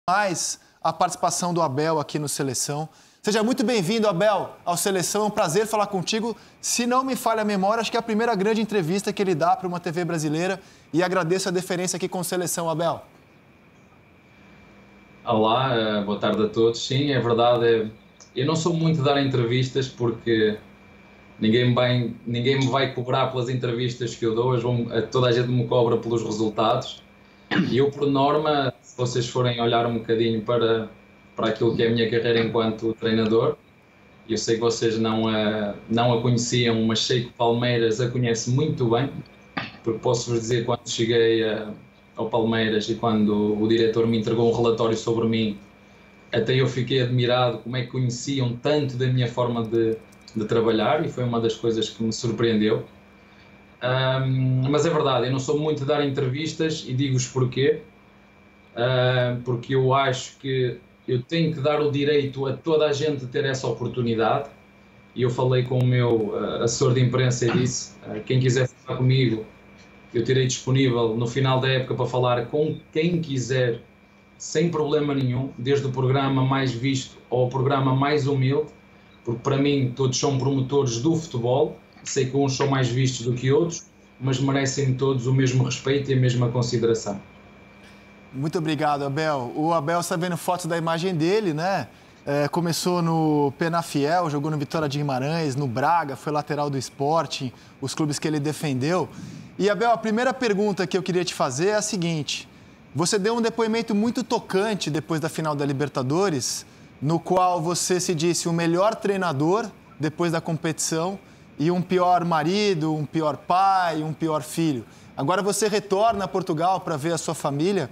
mais a participação do Abel aqui no Seleção. Seja muito bem-vindo, Abel, ao Seleção. É um prazer falar contigo. Se não me falha a memória, acho que é a primeira grande entrevista que ele dá para uma TV brasileira. E agradeço a deferência aqui com o Seleção, Abel. Olá, boa tarde a todos. Sim, é verdade. Eu não sou muito de dar entrevistas porque ninguém me vai cobrar pelas entrevistas que eu dou. Toda a gente me cobra pelos resultados. E eu, por norma, se vocês forem olhar um bocadinho para aquilo que é a minha carreira enquanto treinador, eu sei que vocês não a conheciam, mas sei que o Palmeiras a conhece muito bem, porque posso-vos dizer, quando cheguei ao Palmeiras e quando o diretor me entregou um relatório sobre mim, até eu fiquei admirado como é que conheciam tanto da minha forma de trabalhar, e foi uma das coisas que me surpreendeu. Mas é verdade, eu não sou muito de dar entrevistas e digo-vos porquê. Porque eu acho que eu tenho que dar o direito a toda a gente ter essa oportunidade. E eu falei com o meu assessor de imprensa e disse, quem quiser falar comigo, eu terei disponível no final da época para falar com quem quiser, sem problema nenhum, desde o programa mais visto ao programa mais humilde, porque para mim todos são promotores do futebol. Sei que uns são mais vistos do que outros, mas merecem todos o mesmo respeito e a mesma consideração. Muito obrigado, Abel. O Abel está vendo fotos da imagem dele, né? Começou no Penafiel, jogou no Vitória de Guimarães, no Braga, foi lateral do Sporting, os clubes que ele defendeu. E, Abel, a primeira pergunta que eu queria te fazer é a seguinte. Você deu um depoimento muito tocante depois da final da Libertadores, no qual você se disse o melhor treinador depois da competição e um pior marido, um pior pai, um pior filho. Agora você retorna a Portugal para ver a sua família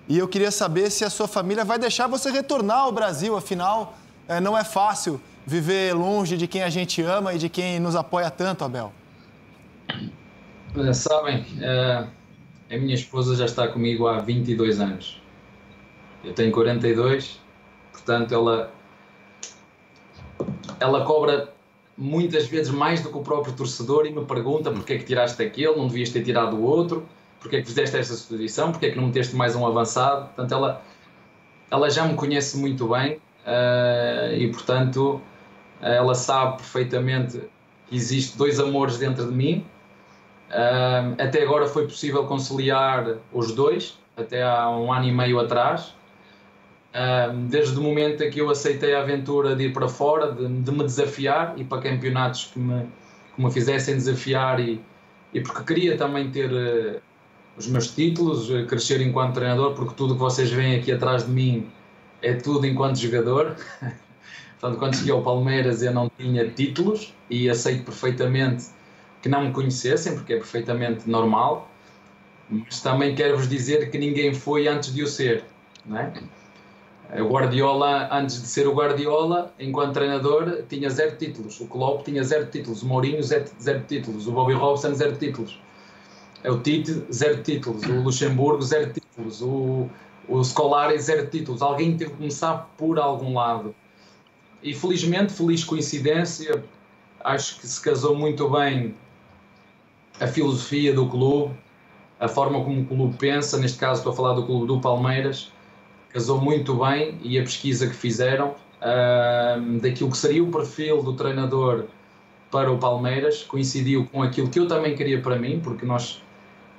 e eu queria saber se a sua família vai deixar você retornar ao Brasil. Afinal, não é fácil viver longe de quem a gente ama e de quem nos apoia tanto, Abel. Sabem, a minha esposa já está comigo há 22 anos. Eu tenho 42, portanto ela cobra muitas vezes mais do que o próprio torcedor e me pergunta porque é que tiraste aquele, não devias ter tirado o outro, porque é que fizeste esta substituição, porque é que não meteste mais um avançado. Portanto, ela já me conhece muito bem e, portanto, ela sabe perfeitamente que existe dois amores dentro de mim. Até agora foi possível conciliar os dois, até há um ano e meio atrás. Desde o momento em que eu aceitei a aventura de ir para fora, de me desafiar e para campeonatos que me fizessem desafiar e porque queria também ter os meus títulos, crescer enquanto treinador, porque tudo que vocês veem aqui atrás de mim é tudo enquanto jogador. Portanto, quando cheguei ao Palmeiras eu não tinha títulos e aceito perfeitamente que não me conhecessem, porque é perfeitamente normal, mas também quero-vos dizer que ninguém foi antes de eu ser, não é? O Guardiola, antes de ser o Guardiola, enquanto treinador, tinha 0 títulos. O Klopp tinha 0 títulos. O Mourinho, 0 títulos. O Bobby Robson, 0 títulos. O Tite, 0 títulos. O Luxemburgo, 0 títulos. O Scolari, 0 títulos. Alguém teve que começar por algum lado. E felizmente, feliz coincidência, acho que se casou muito bem a filosofia do clube, a forma como o clube pensa. Neste caso estou a falar do clube do Palmeiras. Casou muito bem, e a pesquisa que fizeram daquilo que seria o perfil do treinador para o Palmeiras coincidiu com aquilo que eu também queria para mim, porque nós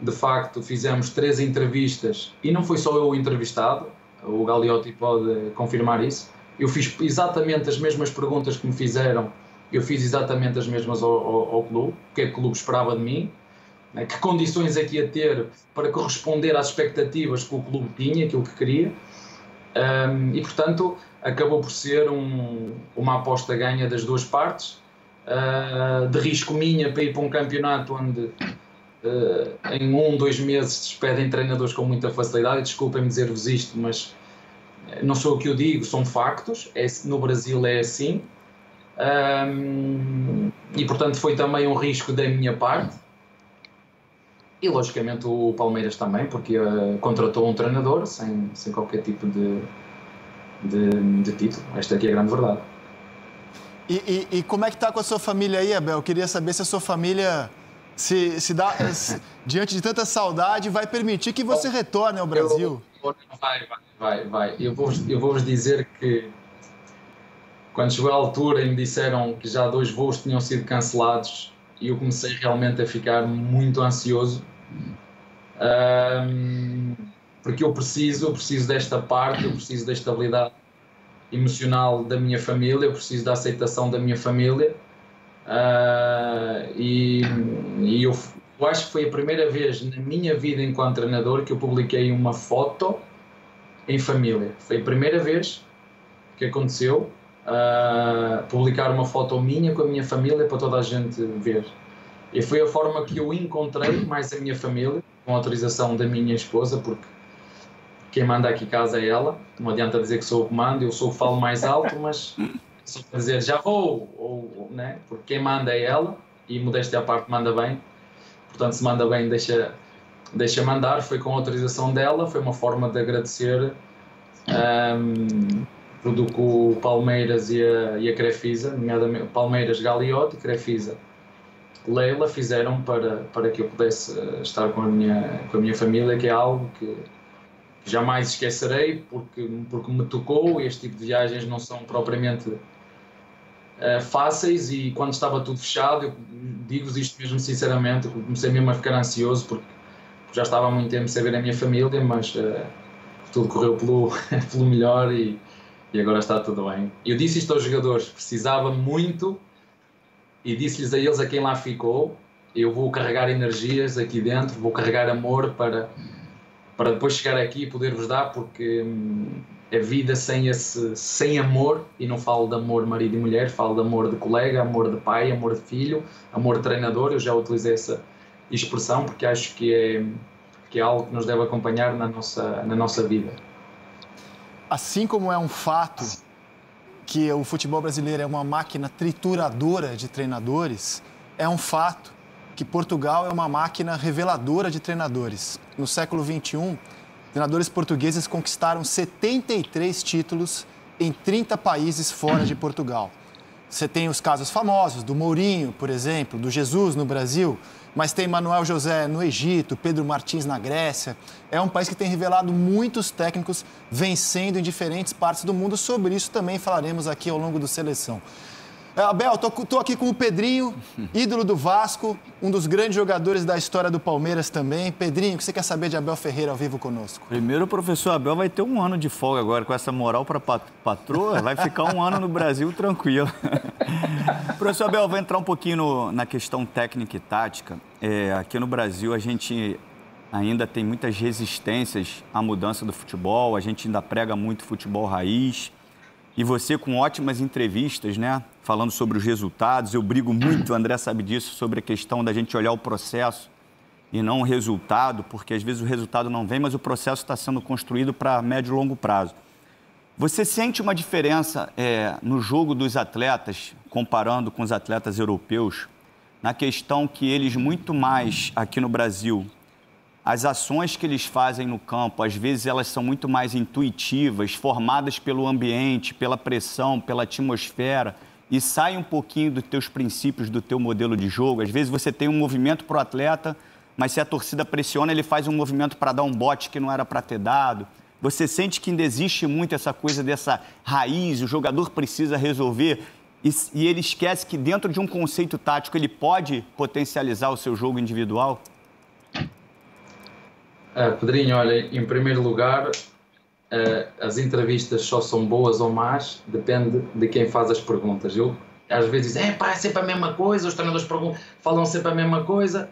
de facto fizemos 3 entrevistas e não foi só eu o entrevistado, o Gagliotti pode confirmar isso. Eu fiz exatamente as mesmas perguntas que me fizeram, eu fiz exatamente as mesmas ao clube, o que é que o clube esperava de mim, né? Que condições é que ia ter para corresponder às expectativas que o clube tinha, aquilo que queria. E portanto acabou por ser uma aposta ganha das duas partes, de risco minha para ir para um campeonato onde em 1-2 meses despedem treinadores com muita facilidade. Desculpem-me dizer-vos isto, mas não sou o que eu digo, são factos. No Brasil é assim, e portanto foi também um risco da minha parte. E logicamente o Palmeiras também, porque contratou um treinador sem qualquer tipo de título. Esta aqui é a grande verdade. E como é que está com a sua família aí, Abel? Eu queria saber se a sua família, diante de tanta saudade, vai permitir que você retorne ao Brasil. Vai. Eu vou-vos dizer que quando chegou a altura e me disseram que já 2 voos tinham sido cancelados, e eu comecei realmente a ficar muito ansioso, porque eu preciso desta parte, eu preciso da estabilidade emocional da minha família, eu preciso da aceitação da minha família, e eu acho que foi a primeira vez na minha vida enquanto treinador que eu publiquei uma foto em família. Foi a primeira vez que aconteceu, publicar uma foto minha com a minha família para toda a gente ver. E foi a forma que eu encontrei mais a minha família, com a autorização da minha esposa, porque quem manda aqui em casa é ela. Não adianta dizer que sou o comando, eu sou o que falo mais alto, mas só para dizer já vou, né? Porque quem manda é ela, e modéstia à parte manda bem. Portanto, se manda bem, deixa mandar. Foi com a autorização dela, foi uma forma de agradecer tudo que o Palmeiras e a Crefisa, nomeadamente Palmeiras, Gagliotti e Crefisa, Leila, fizeram para que eu pudesse estar com a minha família, que é algo que jamais esquecerei, porque me tocou. Este tipo de viagens não são propriamente fáceis, e quando estava tudo fechado, eu digo-vos isto mesmo sinceramente, eu comecei mesmo a ficar ansioso, porque já estava há muito tempo sem ver a minha família, mas tudo correu pelo melhor, e agora está tudo bem. Eu disse isto aos jogadores, precisava muito, e disse-lhes a eles, a quem lá ficou, eu vou carregar energias aqui dentro, vou carregar amor para depois chegar aqui e poder-vos dar, porque a vida sem amor, e não falo de amor marido e mulher, falo de amor de colega, amor de pai, amor de filho, amor de treinador. Eu já utilizei essa expressão porque acho que é algo que nos deve acompanhar na nossa vida. Assim como é um fato que o futebol brasileiro é uma máquina trituradora de treinadores, é um fato que Portugal é uma máquina reveladora de treinadores. No século XXI, treinadores portugueses conquistaram 73 títulos em 30 países fora de Portugal. Você tem os casos famosos do Mourinho, por exemplo, do Jesus no Brasil, mas tem Manuel José no Egito, Pedro Martins na Grécia. É um país que tem revelado muitos técnicos vencendo em diferentes partes do mundo. Sobre isso também falaremos aqui ao longo do Seleção. Abel, estou aqui com o Pedrinho, ídolo do Vasco, um dos grandes jogadores da história do Palmeiras também. Pedrinho, o que você quer saber de Abel Ferreira ao vivo conosco? Primeiro, o professor Abel vai ter 1 ano de folga agora, com essa moral para patroa, vai ficar 1 ano no Brasil tranquilo. Professor Abel, vou entrar um pouquinho na questão técnica e tática. Aqui no Brasil, a gente ainda tem muitas resistências à mudança do futebol, a gente ainda prega muito futebol raiz. E você com ótimas entrevistas, né? Falando sobre os resultados. Eu brigo muito, o André sabe disso, sobre a questão da gente olhar o processo e não o resultado, porque às vezes o resultado não vem, mas o processo está sendo construído para médio e longo prazo. Você sente uma diferença no jogo dos atletas, comparando com os atletas europeus, na questão que eles muito mais, aqui no Brasil, as ações que eles fazem no campo, às vezes elas são muito mais intuitivas, formadas pelo ambiente, pela pressão, pela atmosfera, e saem um pouquinho dos teus princípios, do teu modelo de jogo. Às vezes você tem um movimento para o atleta, mas se a torcida pressiona, ele faz um movimento para dar um bote que não era para ter dado. Você sente que ainda existe muito essa coisa dessa raiz, o jogador precisa resolver, e ele esquece que dentro de um conceito tático ele pode potencializar o seu jogo individual? Pedrinho, olha, em primeiro lugar, as entrevistas só são boas ou más, depende de quem faz as perguntas. Eu, às vezes, dizem, é sempre a mesma coisa, os treinadores falam sempre a mesma coisa.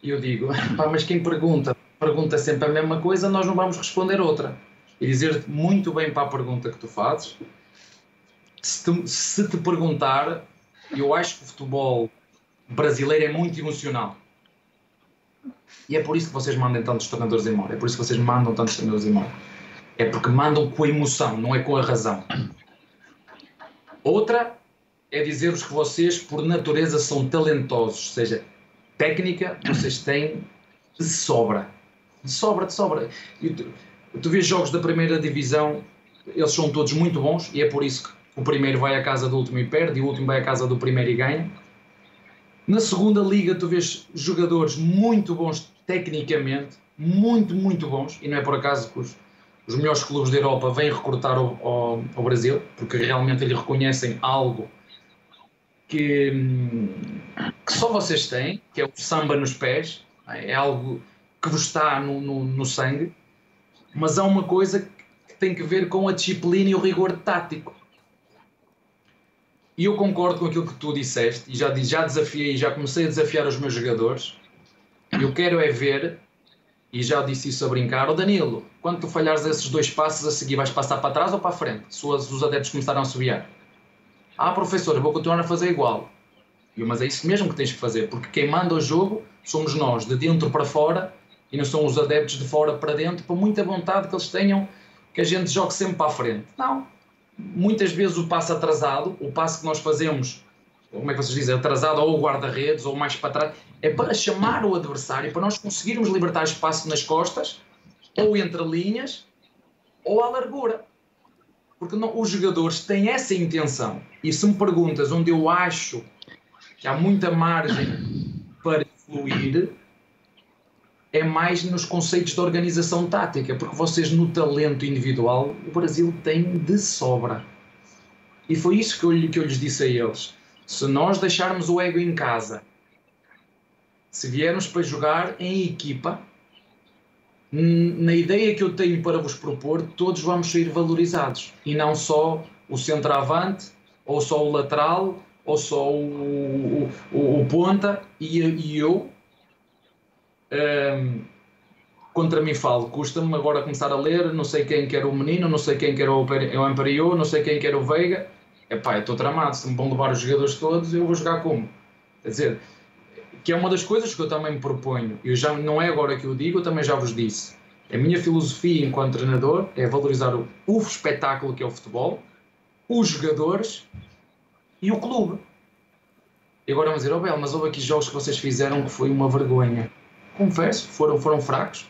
E eu digo, mas quem pergunta sempre a mesma coisa, nós não vamos responder outra. E dizer-te muito bem para a pergunta que tu fazes. Se te perguntar, eu acho que o futebol brasileiro é muito emocional. E é por isso que vocês mandam tantos treinadores embora. É por isso que vocês mandam tantos treinadores embora. É porque mandam com a emoção, não é com a razão. Outra é dizer-vos que vocês, por natureza, são talentosos. Ou seja, técnica vocês têm de sobra. De sobra. E tu vês jogos da primeira divisão, eles são todos muito bons, e é por isso que o primeiro vai à casa do último e perde, e o último vai à casa do primeiro e ganha. Na segunda liga tu vês jogadores muito bons tecnicamente, muito bons, e não é por acaso que os melhores clubes da Europa vêm recrutar ao Brasil, porque realmente eles reconhecem algo que só vocês têm, que é o samba nos pés, é algo que vos está no sangue, mas há uma coisa que tem que ver com a disciplina e o rigor tático. E eu concordo com aquilo que tu disseste, e já desafiei, já comecei a desafiar os meus jogadores. Eu quero é ver, e já disse isso a brincar, o Danilo, quando tu falhares esses 2 passos a seguir, vais passar para trás ou para a frente? Se os adeptos começaram a subiar. Professor, eu vou continuar a fazer igual. Mas é isso mesmo que tens que fazer, porque quem manda o jogo somos nós, de dentro para fora, e não são os adeptos de fora para dentro, por muita vontade que eles tenham, que a gente jogue sempre para a frente. Não. Muitas vezes o passo atrasado, o passo que nós fazemos, como é que vocês dizem, atrasado ou o guarda-redes ou mais para trás, é para chamar o adversário, para nós conseguirmos libertar espaço nas costas, ou entre linhas, ou à largura. Porque não, os jogadores têm essa intenção. E se me perguntas onde eu acho que há muita margem para fluir, é mais nos conceitos de organização tática, porque vocês no talento individual, o Brasil tem de sobra. E foi isso que eu lhes disse a eles. Se nós deixarmos o ego em casa, se viermos para jogar em equipa, na ideia que eu tenho para vos propor, todos vamos sair valorizados. E não só o centroavante, ou só o lateral, ou só o ponta, e eu... contra mim falo, custa-me agora começar a ler, não sei quem quer o Menino, não sei quem quer o Ampariou, não sei quem quer o Veiga. Eu estou tramado, se me vão levar os jogadores todos, eu vou jogar como? Quer dizer, que é uma das coisas que eu também me proponho, não é agora que eu digo, eu também já vos disse. A minha filosofia enquanto treinador é valorizar o espetáculo que é o futebol, os jogadores e o clube. E agora vamos dizer, Bel, mas houve aqui jogos que vocês fizeram que foi uma vergonha. Confesso, foram fracos,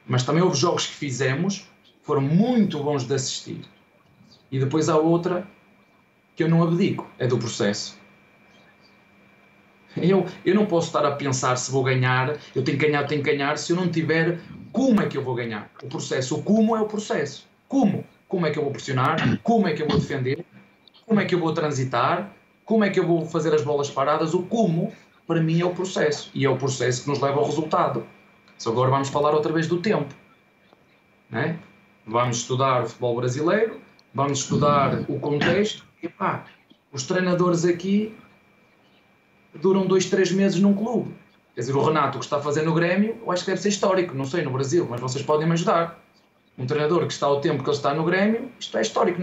mas também houve jogos que fizemos que foram muito bons de assistir. E depois há outra que eu não abdico, é do processo. Eu não posso estar a pensar se vou ganhar, eu tenho que ganhar, se eu não tiver como é que eu vou ganhar. O processo, o como é o processo. Como é que eu vou pressionar, como é que eu vou defender, como é que eu vou transitar, como é que eu vou fazer as bolas paradas, o como... para mim é o processo, e é o processo que nos leva ao resultado. Só agora vamos falar outra vez do tempo. Não é? Vamos estudar o futebol brasileiro, vamos estudar o contexto, e os treinadores aqui duram 2-3 meses num clube. Quer dizer, o Renato que está a fazer no Grêmio, eu acho que deve ser histórico, não sei, no Brasil, mas vocês podem me ajudar. Um treinador que está ao tempo que ele está no Grêmio, isto é histórico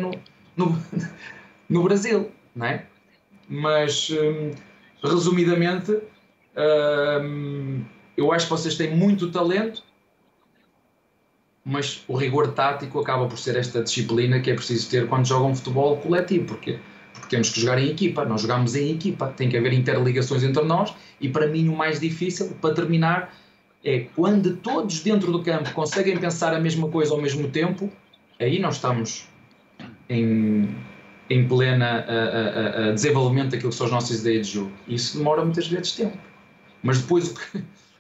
no Brasil, não é? Mas... resumidamente, eu acho que vocês têm muito talento, mas o rigor tático acaba por ser esta disciplina que é preciso ter quando jogam futebol coletivo. Porque temos que jogar em equipa, nós jogamos em equipa, tem que haver interligações entre nós, e para mim o mais difícil, para terminar, é quando todos dentro do campo conseguem pensar a mesma coisa ao mesmo tempo, aí nós estamos em plena desenvolvimento daquilo que são as nossas ideias de jogo. Isso demora muitas vezes tempo. Mas depois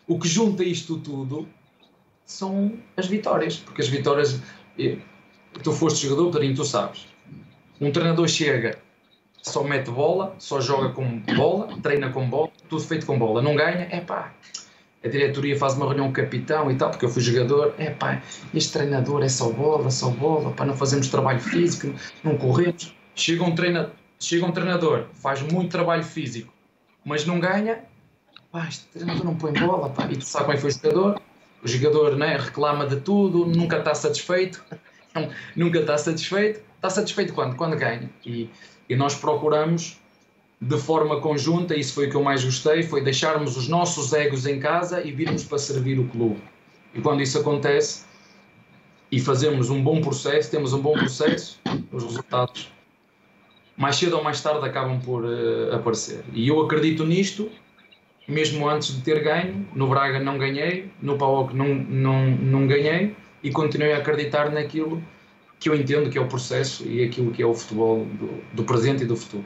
o que junta isto tudo são as vitórias. Porque as vitórias... Tu foste jogador, Pedrinho, tu sabes. Um treinador chega, só mete bola, só joga com bola, treina com bola, tudo feito com bola. Não ganha, a diretoria faz uma reunião com o capitão e tal, porque eu fui jogador, este treinador é só bola, não fazemos trabalho físico, não corremos. Chega um treinador, faz muito trabalho físico, mas não ganha, este treinador não põe bola, e tu sabes como é que foi o jogador reclama de tudo, nunca está satisfeito, está satisfeito quando ganha, e nós procuramos de forma conjunta, isso foi o que eu mais gostei, foi deixarmos os nossos egos em casa e virmos para servir o clube. E quando isso acontece, e fazemos um bom processo, temos um bom processo, os resultados mais cedo ou mais tarde acabam por aparecer. E eu acredito nisto, mesmo antes de ter ganho. No Braga não ganhei, no PAOK não ganhei, e continuei a acreditar naquilo que eu entendo que é o processo e aquilo que é o futebol do presente e do futuro.